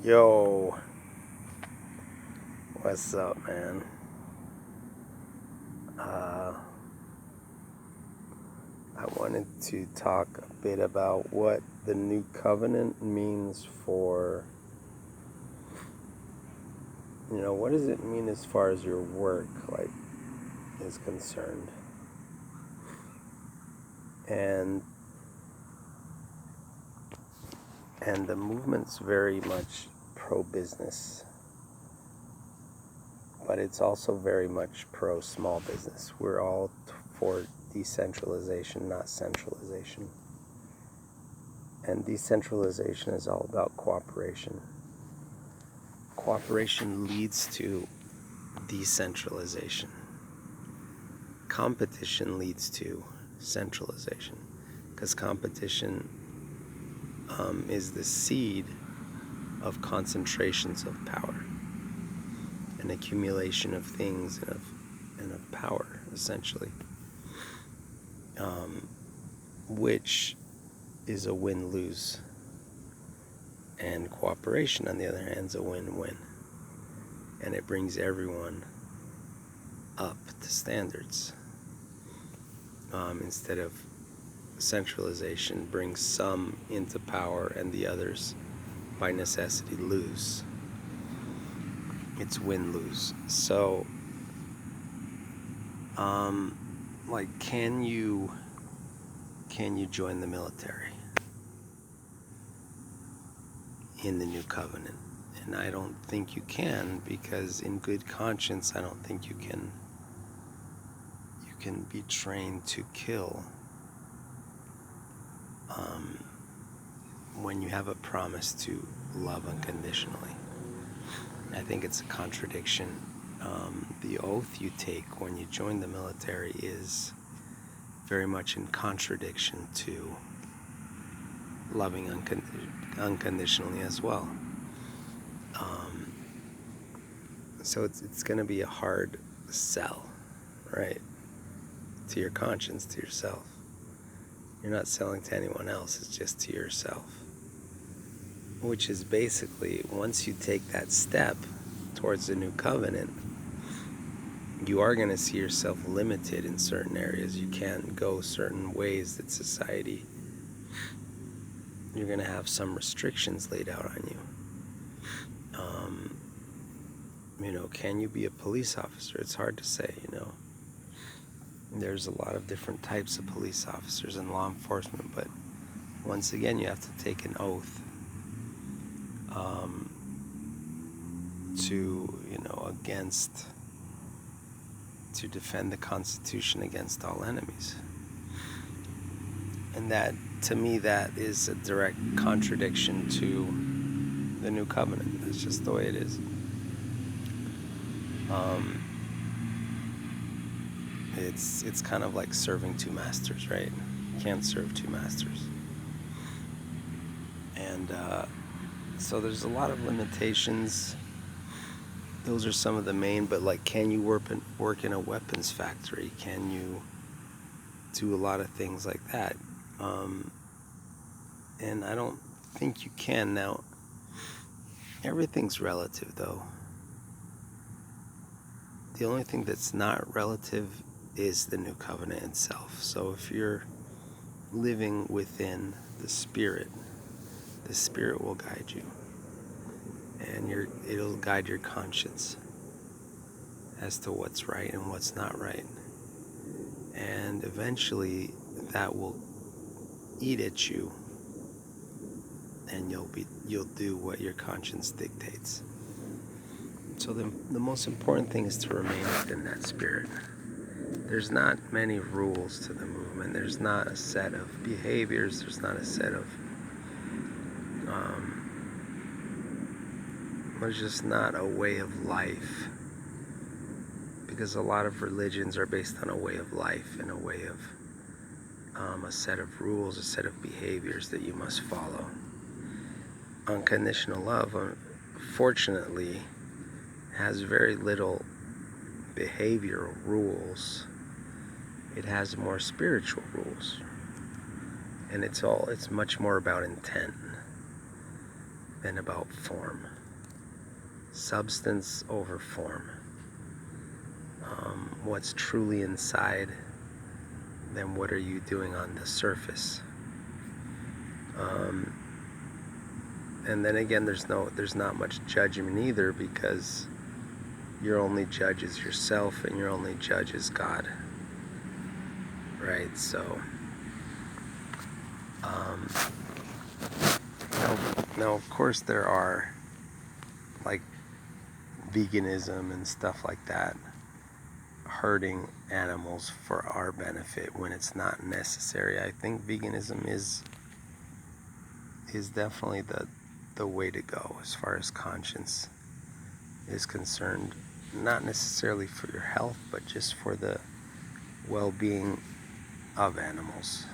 Yo, what's up, man? Uh, I wanted to talk a bit about what the new covenant means for, what does it mean as far as your work, is concerned? And the movement's very much pro-business, but it's also very much pro-small business. We're all for decentralization, not centralization. And decentralization is all about cooperation. Cooperation leads to decentralization. Competition leads to centralization, because competition is the seed of concentrations of power, an accumulation of things and of power, essentially, which is a win-lose. And cooperation, on the other hand, is a win-win. And it brings everyone up to standards. Instead of centralization, brings some into power and the others, by necessity, lose. It's win-lose. So, can you join the military in the new covenant? And I don't think you can, because in good conscience, I don't think you can be trained to kill when you have a promise to love unconditionally. I think it's a contradiction. The oath you take when you join the military is very much in contradiction to loving unconditionally as well. So it's going to be a hard sell, right? To your conscience, to yourself. You're not selling to anyone else, it's just to yourself. Which is basically, once you take that step towards the new covenant, you are going to see yourself limited in certain areas. You can't go certain ways that society, you're going to have some restrictions laid out on you. Can you be a police officer? It's hard to say, There's a lot of different types of police officers in law enforcement, but once again, you have to take an oath to defend the Constitution against all enemies. And that, to me, that is a direct contradiction to the new covenant. That's just the way it is. It's kind of like serving two masters, right? You can't serve two masters. And so there's a lot of limitations. Those are some of the main, but can you work in a weapons factory? Can you do a lot of things like that? And I don't think you can. Now, everything's relative, though. The only thing that's not relative is the new covenant itself. So if you're living within the Spirit will guide you. And it'll guide your conscience as to what's right and what's not right. And eventually that will eat at you, and you'll do what your conscience dictates. So the most important thing is to remain within that spirit. There's not many rules to the movement. There's not a set of behaviors. There's not a set of there's just not a way of life, because a lot of religions are based on a way of life and a way of a set of rules, a set of behaviors that you must follow. Unconditional love, fortunately, has very little behavioral rules. It has more spiritual rules, and it's much more about intent than about form. substance over form. What's truly inside, then what are you doing on the surface? And then again, there's not much judgment either, because your only judge is yourself, and your only judge is God, right? So now of course there are like veganism and stuff like that, hurting animals for our benefit when it's not necessary. I think veganism is definitely the way to go as far as conscience is concerned. Not necessarily for your health, but just for the well-being of animals.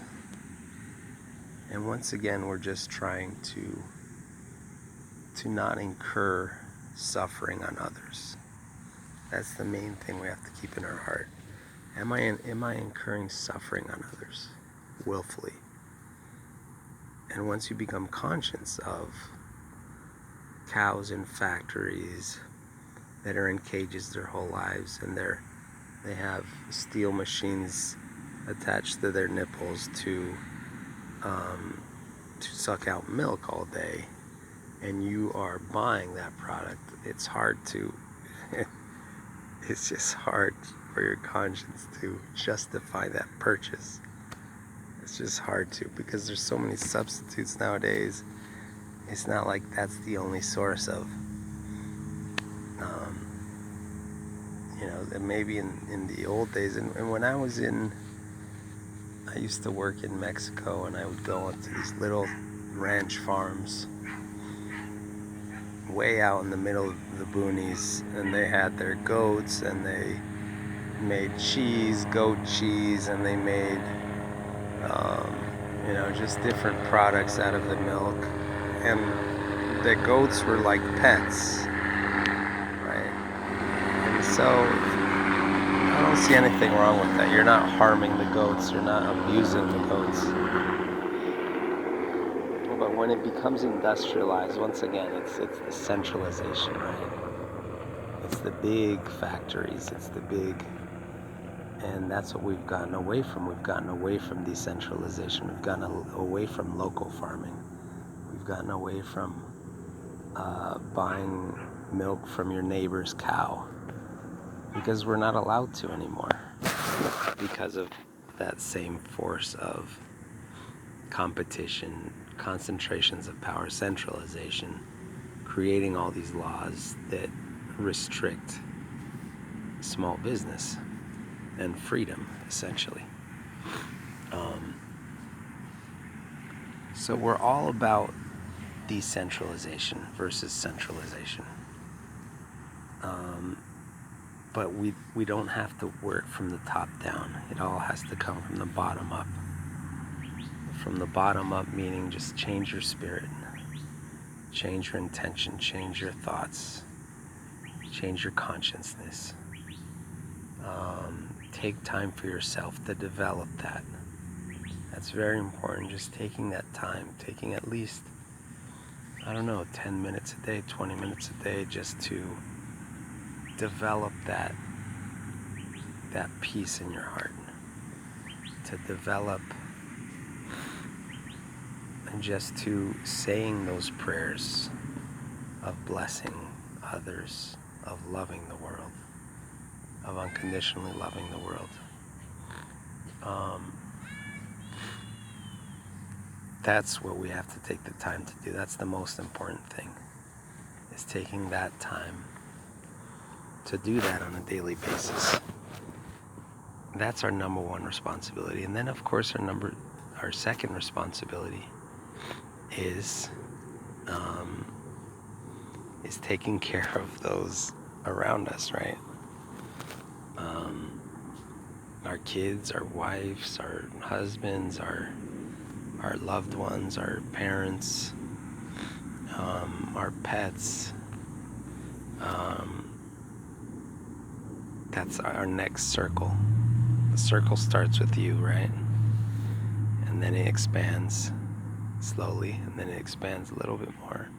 And once again, we're just trying to not incur suffering on others. That's the main thing we have to keep in our heart. Am I incurring suffering on others willfully? And once you become conscious of cows in factories that are in cages their whole lives, and they have steel machines attached to their nipples to suck out milk all day, and you are buying that product, it's hard to it's just hard for your conscience to justify that purchase. It's just hard to, because there's so many substitutes nowadays. It's not like that's the only source of maybe in the old days, and when I used to work in Mexico, and I would go into these little ranch farms way out in the middle of the boonies, and they had their goats, and they made cheese, goat cheese, and they made just different products out of the milk, and the goats were like pets, right? And so I don't see anything wrong with that. You're not harming the goats, you're not abusing the goats. But when it becomes industrialized, once again, it's the centralization, right? It's the big factories, and that's what we've gotten away from. We've gotten away from decentralization. We've gotten away from local farming. We've gotten away from buying milk from your neighbor's cow, because we're not allowed to anymore, because of that same force of competition, concentrations of power, centralization, creating all these laws that restrict small business and freedom, essentially. So we're all about decentralization versus centralization. But we don't have to work from the top down. It all has to come from the bottom up. From the bottom up meaning just change your spirit, change your intention, change your thoughts, change your consciousness. Take time for yourself to develop that. That's very important. Just taking that time, taking at least, 10 minutes a day, 20 minutes a day, just to develop that peace in your heart, to develop, and just to saying those prayers of blessing others, of loving the world, of unconditionally loving the world. That's what we have to take the time to do. That's the most important thing, is taking that time to do that on a daily basis. That's our number one responsibility. And then, of course, our second responsibility is taking care of those around us, right? Our kids, our wives, our husbands, our loved ones, our parents, our pets. That's our next circle. The circle starts with you, right? And then it expands slowly, and then it expands a little bit more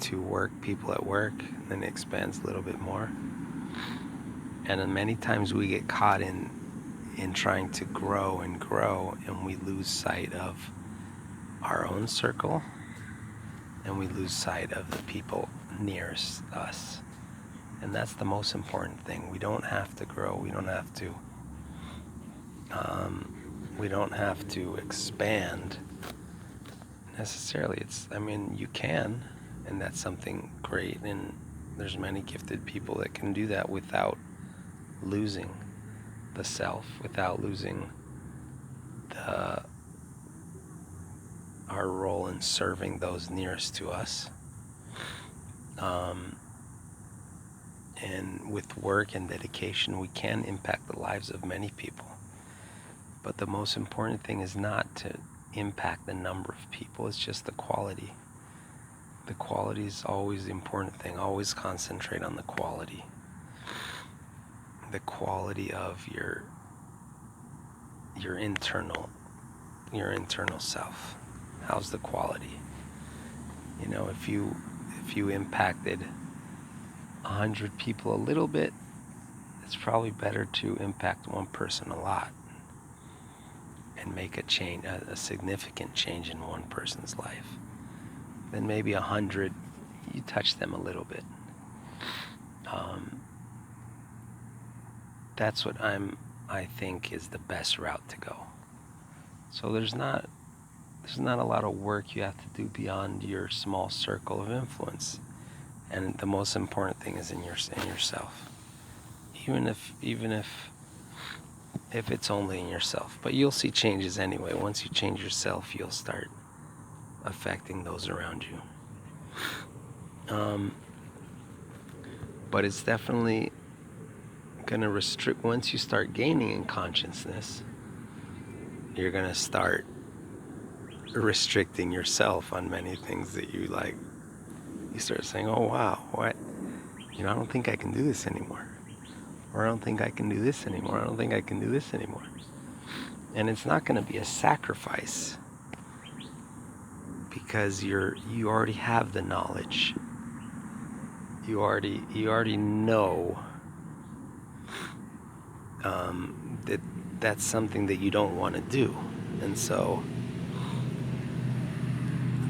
to work, people at work, then it expands a little bit more. And then many times we get caught in trying to grow, and we lose sight of our own circle, and we lose sight of the people nearest us. And that's the most important thing. We don't have to grow. We don't have to expand necessarily. You can, and that's something great. And there's many gifted people that can do that without losing the self, without losing our role in serving those nearest to us. And with work and dedication, we can impact the lives of many people. But the most important thing is not to impact the number of people, it's just the quality. The quality is always the important thing. Always concentrate on the quality. The quality of your internal self. How's the quality? If you impacted 100 people a little bit, it's probably better to impact one person a lot and make a change, a significant change in one person's life. Then maybe 100, you touch them a little bit. That's what I think is the best route to go. So there's not a lot of work you have to do beyond your small circle of influence. And the most important thing is in yourself. Even if it's only in yourself. But you'll see changes anyway. Once you change yourself, you'll start affecting those around you. But it's definitely going to restrict. Once you start gaining in consciousness, you're going to start restricting yourself on many things that you like. You start saying, oh wow, what? I don't think I can do this anymore. Or I don't think I can do this anymore. I don't think I can do this anymore. And it's not going to be a sacrifice, because you already have the knowledge. You already know that's something that you don't want to do. And so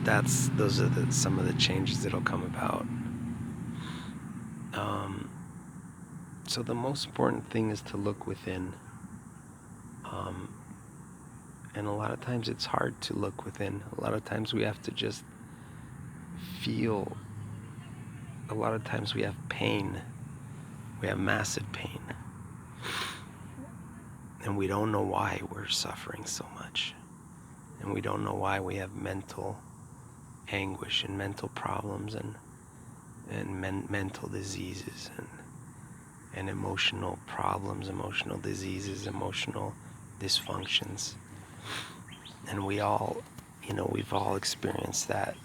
those are some of the changes that'll come about. So the most important thing is to look within. And a lot of times it's hard to look within. A lot of times we have to just feel. A lot of times we have pain. We have massive pain. And we don't know why we're suffering so much. And we don't know why we have mental anguish and mental problems and mental diseases and emotional problems, emotional diseases, emotional dysfunctions. And we've all experienced that.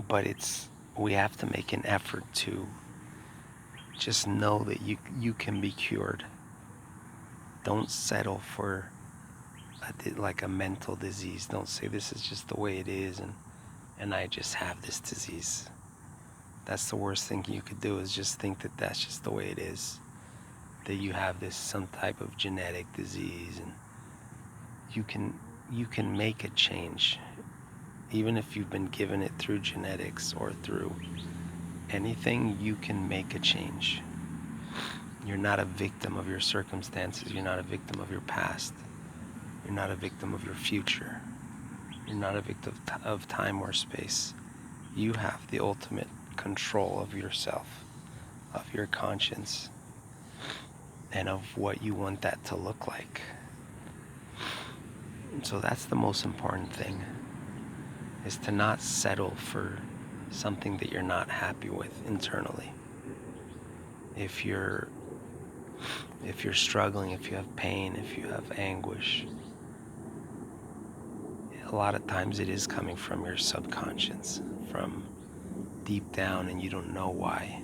But we have to make an effort to just know that you can be cured. Don't settle for a mental disease. Don't say this is just the way it is and I just have this disease. That's the worst thing you could do, is just think that that's just the way it is. That you have some type of genetic disease, and you can make a change. Even if you've been given it through genetics or through anything, you can make a change. You're not a victim of your circumstances. You're not a victim of your past. You're not a victim of your future. You're not a victim of time or space. You have the ultimate control of yourself, of your conscience, and of what you want that to look like. And so that's the most important thing, is to not settle for something that you're not happy with internally. If you're struggling, if you have pain, if you have anguish, a lot of times it is coming from your subconscious, from deep down, and you don't know why.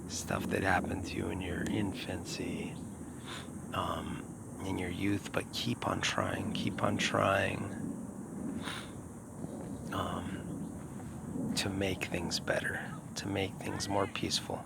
Stuff that happened to you in your infancy, in your youth, but keep on trying. to make things better, to make things more peaceful.